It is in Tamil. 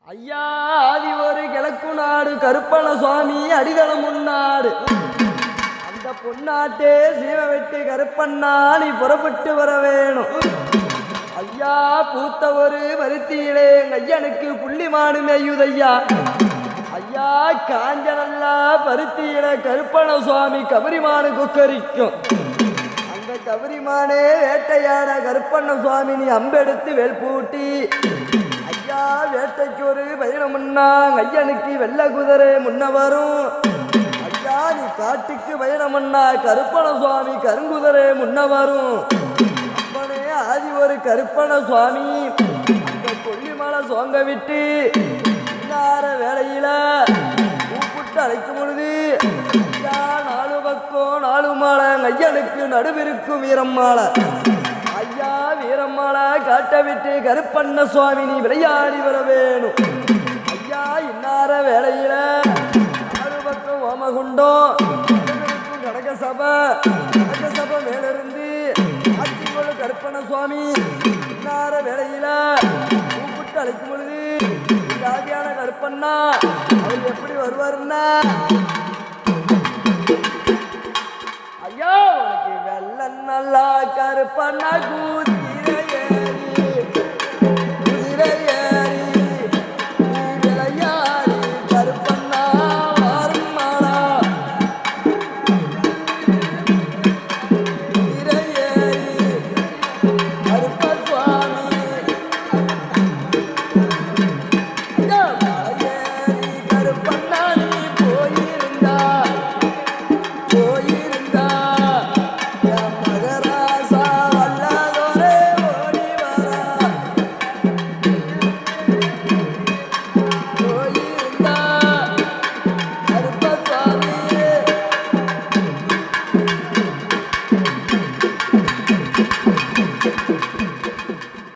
ஐயா ஆதி ஒரு கிழக்கு நாடு கருப்பண சுவாமி அடிதளம் முன்னாடு அந்த பொன்னாட்டே சீவ வெட்டு கருப்பண்ணா நீ புறப்பட்டு வர வேணும். ஐயா பூத்த ஒரு பருத்தியிலே ஐயனுக்கு புள்ளிமானு மேயுதையா. ஐயா காஞ்ச நல்லா பருத்தியில கருப்பண சுவாமி கபரிமானு கொக்கரிக்கும். அந்த கபரிமானே வேட்டையாட கருப்பண்ண சுவாமி நீ அம்பெடுத்து வேல்பூட்டி ஐயா வேட்டைக்கு ஒரு பயணம்னா ஐயனுக்கு வெள்ள குதிரை முன்ன வரும். ஐயா நீ காட்டுக்கு பயணம்னா கருப்பண சுவாமி கருங்குதிரை முன்ன வரும். அப்பனே ஆதி ஒரு கருப்பண சுவாமி அந்த கொல்லிமலை சோங்க விட்டு இல்லாத வேளையில கூப்பிட்டு அழைக்கும் பொழுது ஐயா நாலு பக்கம் நாலு மாலை ஐயனுக்கு நடுவிருக்கும் வீரம்மாளை. ஐயா வீரம்மாளை காட்ட விட்டு கருப்பண்ண சுவாமி நீ விளையாடி வர வேணும். ஐயா இன்னார வேளையில நாலு பக்கம் ஓமகுண்டம் கடக சபை மேலிருந்து ஆட்சிக்கொள்ள கருப்பண்ண சுவாமி இன்னார வேளையில கூப்பிட்டு அழைக்கும் பொழுது ஜாதியான கருப்பண்ணா அவர் எப்படி வருவாருன்னா ஐயா உனக்கு வெள்ள நல்லா கருப்பண்ணா குதிரை ஏறி